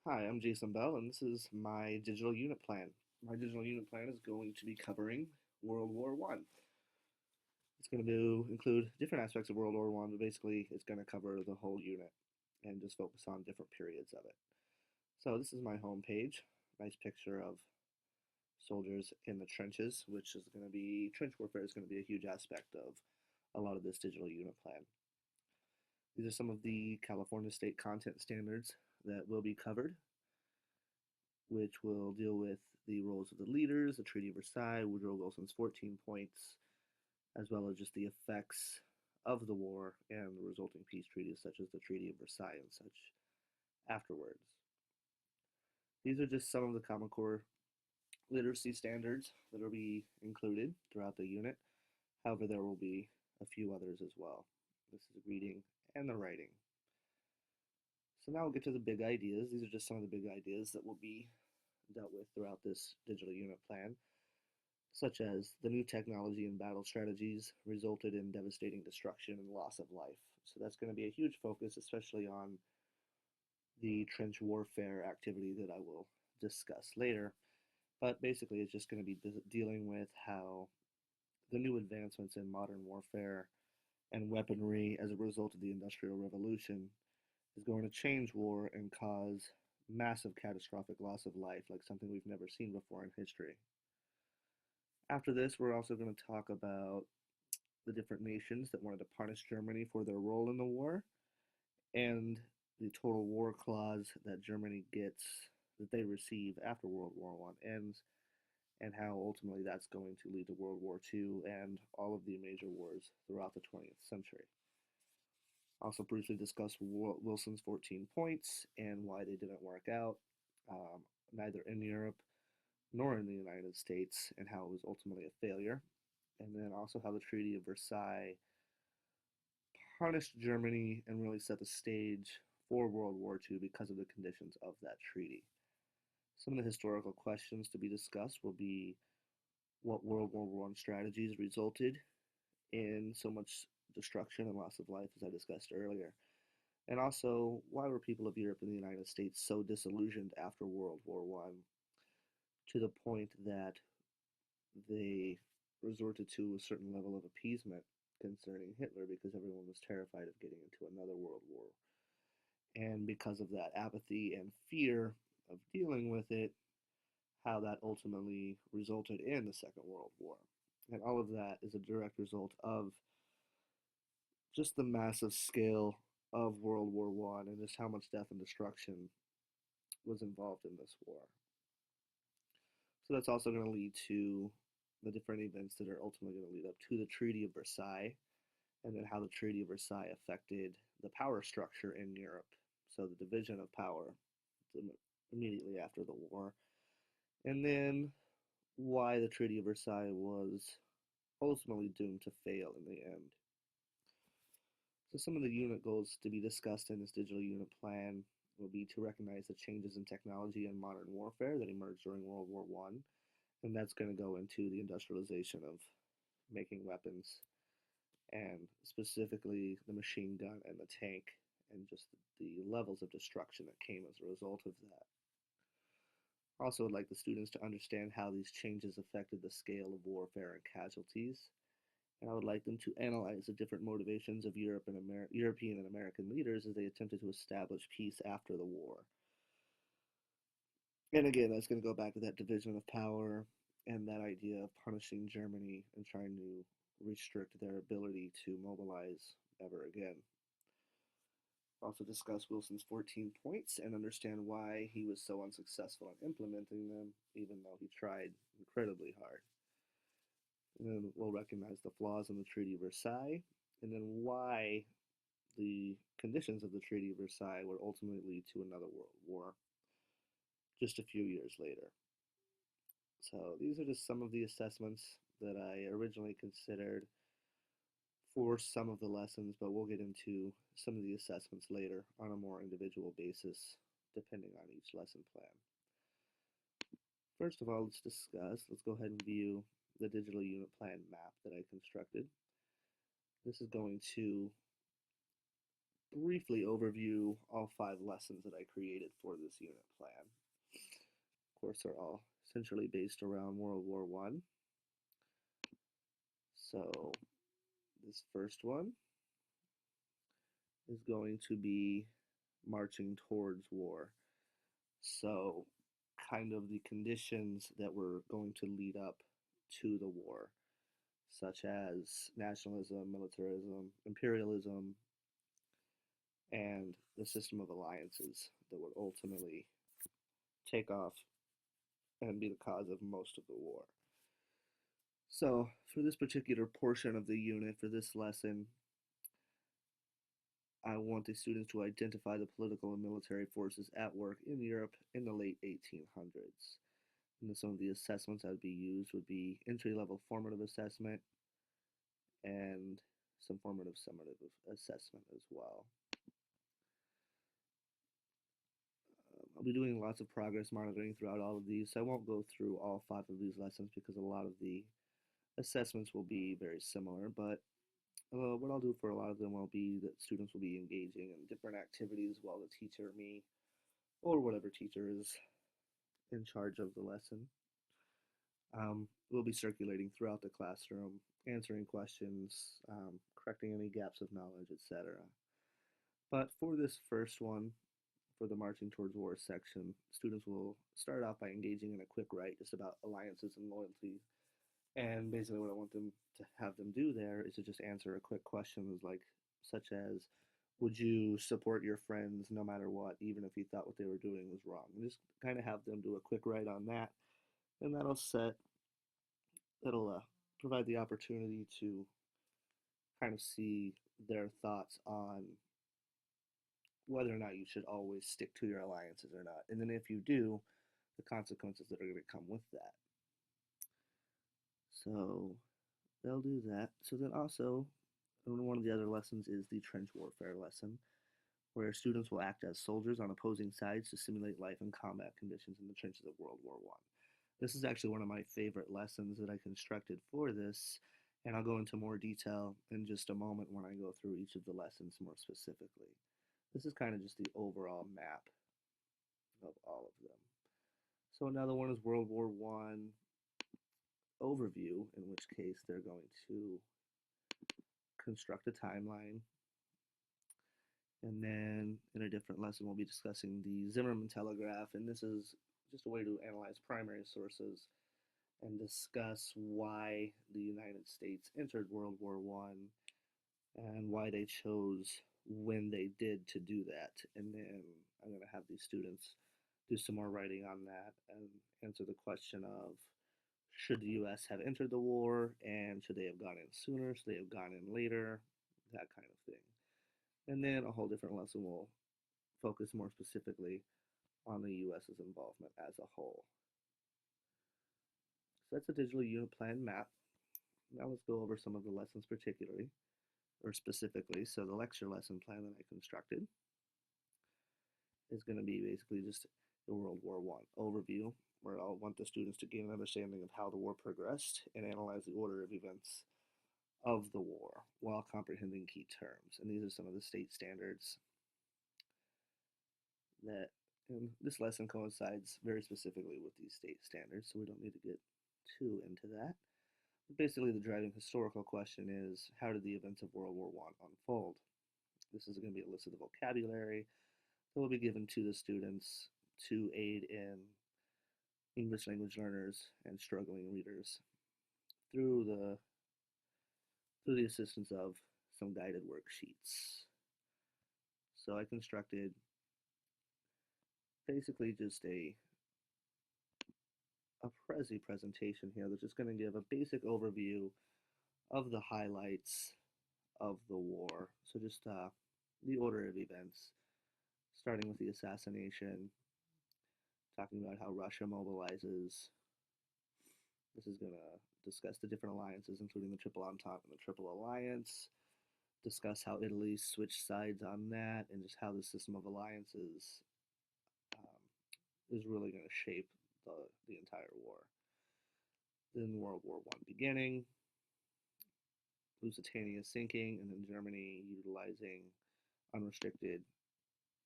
Hi, I'm Jason Bell, and this is my digital unit plan. My digital unit plan is going to be covering World War One. It's going to include different aspects of World War One, but basically it's going to cover the whole unit and just focus on different periods of it. So this is my home page. Nice picture of soldiers in the trenches, which is going to be trench warfare is going to be a huge aspect of a lot of this digital unit plan. These are some of the California state content standards that will be covered, which will deal with the roles of the leaders, the Treaty of Versailles, Woodrow Wilson's 14 points, as well as just the effects of the war and the resulting peace treaties, such as the Treaty of Versailles and such afterwards. These are just some of the Common Core literacy standards that will be included throughout the unit. However, there will be a few others as well. This is reading and the writing. So now we'll get to the big ideas. These are just some of the big ideas that will be dealt with throughout this digital unit plan, such as the new technology and battle strategies resulted in devastating destruction and loss of life. So that's going to be a huge focus, especially on the trench warfare activity that I will discuss later. But basically, it's just going to be dealing with how the new advancements in modern warfare and weaponry as a result of the Industrial Revolution is going to change war and cause massive catastrophic loss of life, like something we've never seen before in history. After this, we're also going to talk about the different nations that wanted to punish Germany for their role in the war and the total war clause that Germany gets, that they receive after World War One ends, and how ultimately that's going to lead to World War II and all of the major wars throughout the 20th century. Also briefly discuss Wilson's 14 points and why they didn't work out, neither in Europe nor in the United States, and how it was ultimately a failure. And then also how the Treaty of Versailles punished Germany and really set the stage for World War II because of the conditions of that treaty. Some of the historical questions to be discussed will be what World War One strategies resulted in so much destruction and loss of life, as I discussed earlier. And also, why were people of Europe and the United States so disillusioned after World War One to the point that they resorted to a certain level of appeasement concerning Hitler because everyone was terrified of getting into another world war. And because of that apathy and fear of dealing with it, how that ultimately resulted in the Second World War. And all of that is a direct result of just the massive scale of World War One and just how much death and destruction was involved in this war. So that's also going to lead to the different events that are ultimately going to lead up to the Treaty of Versailles, and then how the Treaty of Versailles affected the power structure in Europe. So the division of power immediately after the war, and then why the Treaty of Versailles was ultimately doomed to fail in the end. So some of the unit goals to be discussed in this digital unit plan will be to recognize the changes in technology and modern warfare that emerged during World War One, and that's going to go into the industrialization of making weapons and specifically the machine gun and the tank and just the levels of destruction that came as a result of that. Also, I'd like the students to understand how these changes affected the scale of warfare and casualties, and I would like them to analyze the different motivations of European and American leaders as they attempted to establish peace after the war. And again, that's going to go back to that division of power and that idea of punishing Germany and trying to restrict their ability to mobilize ever again. Also discuss Wilson's 14 points and understand why he was so unsuccessful in implementing them, even though he tried incredibly hard. And then we'll recognize the flaws in the Treaty of Versailles, and then why the conditions of the Treaty of Versailles would ultimately lead to another world war just a few years later. So these are just some of the assessments that I originally considered for some of the lessons, but we'll get into some of the assessments later on a more individual basis, depending on each lesson plan. First of all, let's go ahead and view the digital unit plan map that I constructed. This is going to briefly overview all 5 lessons that I created for this unit plan. Of course, they're all essentially based around World War One. So this first one is going to be marching towards war. So kind of the conditions that were going to lead up to the war, such as nationalism, militarism, imperialism, and the system of alliances that would ultimately take off and be the cause of most of the war. So, for this particular portion of the unit, for this lesson, I want the students to identify the political and military forces at work in Europe in the late 1800s. And some of the assessments that would be used would be entry-level formative assessment and some formative summative assessment as well. I'll be doing lots of progress monitoring throughout all of these, so I won't go through all 5 of these lessons because a lot of the assessments will be very similar, but what I'll do for a lot of them will be that students will be engaging in different activities while the teacher, me, or whatever teacher is in charge of the lesson, will be circulating throughout the classroom, answering questions, correcting any gaps of knowledge, etc. But for this first one, for the Marching Towards War section, students will start off by engaging in a quick write just about alliances and loyalty. And basically what I want them to have them do there is to just answer a quick question such as, would you support your friends no matter what, even if you thought what they were doing was wrong? And just kind of have them do a quick write on that. And that'll provide the opportunity to kind of see their thoughts on whether or not you should always stick to your alliances or not. And then if you do, the consequences that are going to come with that. So they'll do that. So then also, one of the other lessons is the trench warfare lesson, where students will act as soldiers on opposing sides to simulate life in combat conditions in the trenches of World War I. This is actually one of my favorite lessons that I constructed for this, and I'll go into more detail in just a moment when I go through each of the lessons more specifically. This is kind of just the overall map of all of them. So another one is World War I overview, in which case they're going to construct a timeline. And then in a different lesson, we'll be discussing the Zimmermann telegraph, and this is just a way to analyze primary sources and discuss why the United States entered World War I and why they chose when they did to do that. And then I'm going to have these students do some more writing on that and answer the question of, should the U.S. have entered the war, and should they have gone in sooner, should they have gone in later, that kind of thing. And then a whole different lesson will focus more specifically on the U.S.'s involvement as a whole. So that's a digital unit plan map. Now let's go over some of the lessons particularly, or specifically. So the lecture lesson plan that I constructed is going to be basically just the World War I overview, where I'll want the students to gain an understanding of how the war progressed and analyze the order of events of the war while comprehending key terms. And these are some of the state standards that, and this lesson coincides very specifically with these state standards, so we don't need to get too into that. But basically, the driving historical question is, how did the events of World War I unfold? This is going to be a list of the vocabulary that will be given to the students to aid in English language learners and struggling readers through the assistance of some guided worksheets. So I constructed basically just a Prezi presentation here that's just going to give a basic overview of the highlights of the war. So just the order of events, starting with the assassination, talking about how Russia mobilizes. This is going to discuss the different alliances, including the Triple Entente and the Triple Alliance, discuss how Italy switched sides on that, and just how the system of alliances is really going to shape the entire war. Then World War I beginning, Lusitania sinking, and then Germany utilizing unrestricted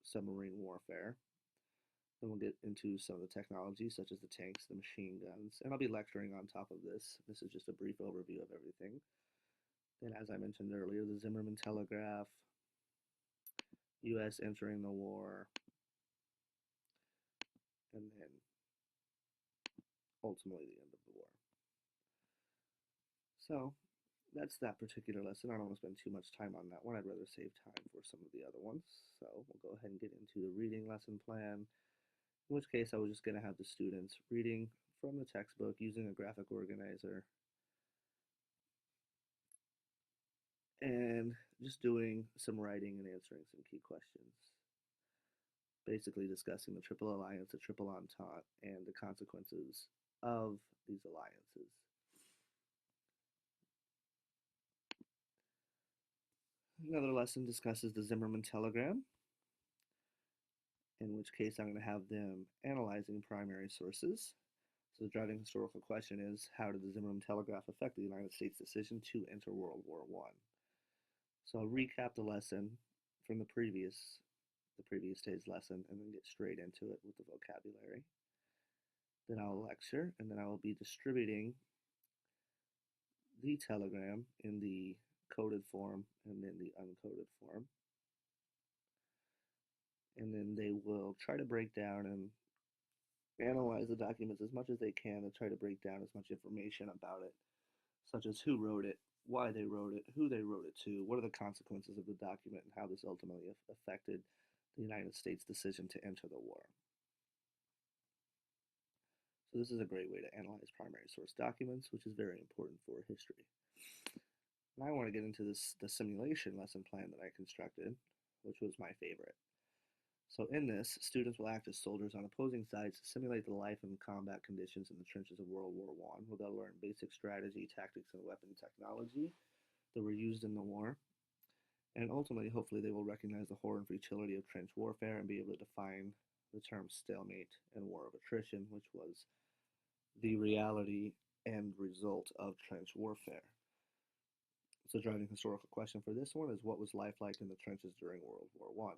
submarine warfare. Then we'll get into some of the technology, such as the tanks, the machine guns, and I'll be lecturing on top of this. This is just a brief overview of everything. Then, as I mentioned earlier, the Zimmermann Telegraph, U.S. entering the war, and then ultimately the end of the war. So that's that particular lesson. I don't want to spend too much time on that one. I'd rather save time for some of the other ones. So we'll go ahead and get into the reading lesson plan, in which case I was just going to have the students reading from the textbook using a graphic organizer and just doing some writing and answering some key questions. Basically discussing the Triple Alliance, the Triple Entente, and the consequences of these alliances. Another lesson discusses the Zimmermann telegram, in which case I'm going to have them analyzing primary sources. So the driving historical question is, how did the Zimmermann telegraph affect the United States decision to enter World War I? So I'll recap the lesson from the previous day's lesson and then get straight into it with the vocabulary. Then I'll lecture, and then I will be distributing the telegram in the coded form and then the uncoded form. And then they will try to break down and analyze the documents as much as they can to try to break down as much information about it, such as who wrote it, why they wrote it, who they wrote it to, what are the consequences of the document, and how this ultimately affected the United States' decision to enter the war. So this is a great way to analyze primary source documents, which is very important for history. Now I want to get into the simulation lesson plan that I constructed, which was my favorite. So in this, students will act as soldiers on opposing sides to simulate the life and combat conditions in the trenches of World War I, where they'll learn basic strategy, tactics, and weapon technology that were used in the war. And ultimately, hopefully, they will recognize the horror and futility of trench warfare and be able to define the term stalemate and war of attrition, which was the reality and result of trench warfare. So, driving historical question for this one is, what was life like in the trenches during World War I?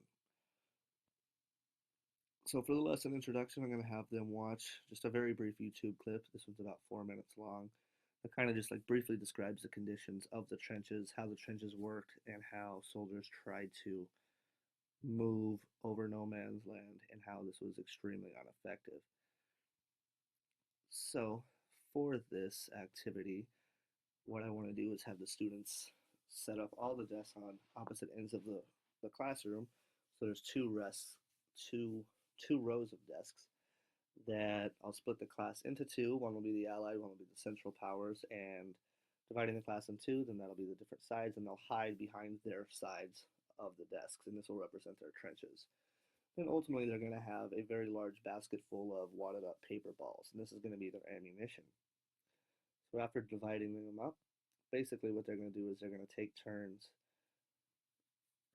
So for the lesson introduction, I'm going to have them watch just a very brief YouTube clip. This one's about 4 minutes long. It kind of just like briefly describes the conditions of the trenches, how the trenches worked, and how soldiers tried to move over no man's land, and how this was extremely ineffective. So for this activity, what I want to do is have the students set up all the desks on opposite ends of the classroom. So there's two rows of desks that I'll split the class into two. One will be the Allied, one will be the Central Powers, and dividing the class in two, then that'll be the different sides, and they'll hide behind their sides of the desks, and this will represent their trenches. Then ultimately, they're going to have a very large basket full of wadded up paper balls, and this is going to be their ammunition. So after dividing them up, basically what they're going to do is they're going to take turns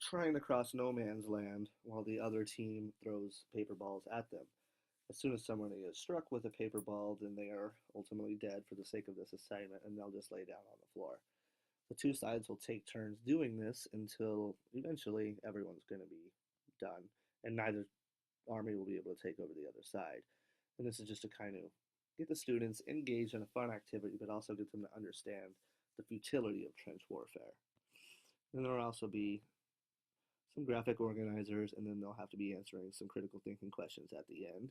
trying to cross no man's land while the other team throws paper balls at them. As soon as someone is struck with a paper ball, then they are ultimately dead for the sake of this assignment, and they'll just lay down on the floor. The two sides will take turns doing this until eventually everyone's going to be done, and neither army will be able to take over the other side. And this is just to kind of get the students engaged in a fun activity, but also get them to understand the futility of trench warfare. And there will also be some graphic organizers, and then they'll have to be answering some critical thinking questions at the end.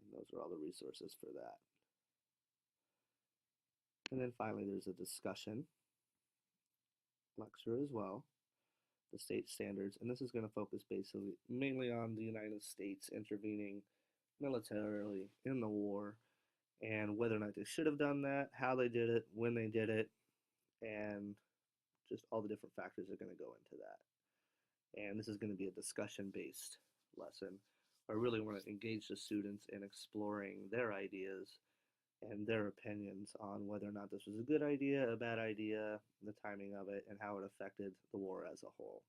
And those are all the resources for that. And then finally, there's a discussion lecture as well, the state standards, and this is going to focus basically mainly on the United States intervening militarily in the war and whether or not they should have done that, how they did it, when they did it, and just all the different factors are going to go into that. And this is going to be a discussion-based lesson. I really want to engage the students in exploring their ideas and their opinions on whether or not this was a good idea, a bad idea, the timing of it, and how it affected the war as a whole.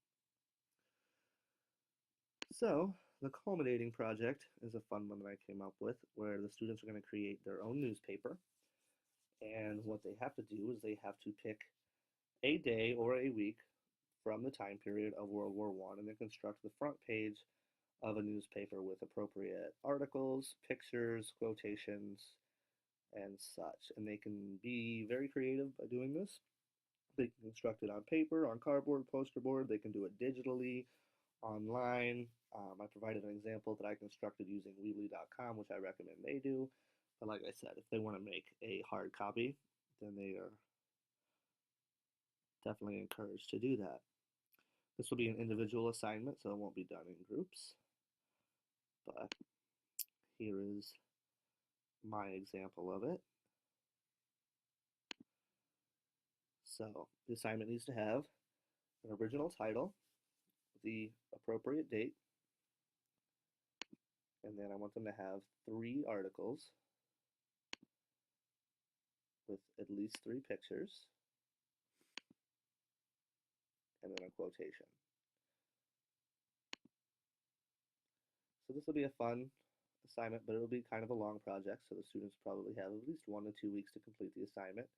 So, the culminating project is a fun one that I came up with, where the students are going to create their own newspaper. And what they have to do is they have to pick a day or a week from the time period of World War I and then construct the front page of a newspaper with appropriate articles, pictures, quotations, and such. And they can be very creative by doing this. They can construct it on paper, on cardboard, poster board. They can do it digitally, online. I provided an example that I constructed using Weebly.com, which I recommend they do. But like I said, if they want to make a hard copy, then they are definitely encouraged to do that. This will be an individual assignment, so it won't be done in groups. But here is my example of it. So the assignment needs to have an original title, the appropriate date, and then I want them to have 3 articles with at least 3 pictures, and then a quotation. So this will be a fun assignment, but it'll be kind of a long project, so the students probably have at least 1 to 2 weeks to complete the assignment.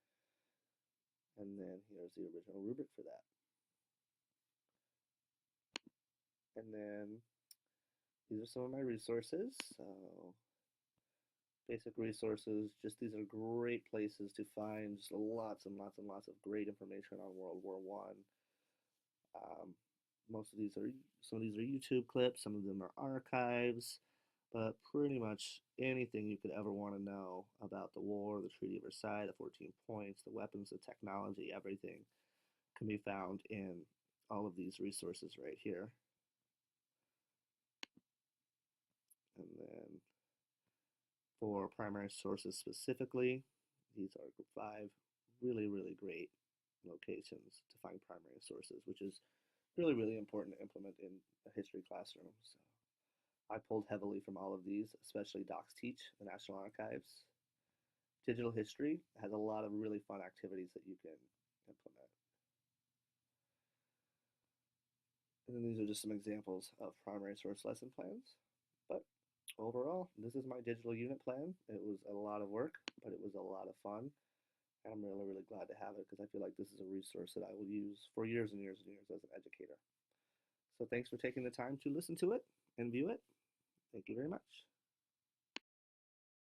And then here's the original rubric for that. And then these are some of my resources. So basic resources, just these are great places to find just lots and lots and lots of great information on World War I. Most of these are, some of these are YouTube clips, some of them are archives, but pretty much anything you could ever want to know about the war, the Treaty of Versailles, the 14 points, the weapons, the technology, everything can be found in all of these resources right here. And then for primary sources specifically, these are 5 really, really great locations to find primary sources, which is really, really important to implement in a history classroom. So I pulled heavily from all of these, especially Docs Teach, the National Archives. Digital history has a lot of really fun activities that you can implement. And then these are just some examples of primary source lesson plans. But overall, this is my digital unit plan. It was a lot of work, but it was a lot of fun. And I'm really, really glad to have it because I feel like this is a resource that I will use for years and years and years as an educator. So thanks for taking the time to listen to it and view it. Thank you very much.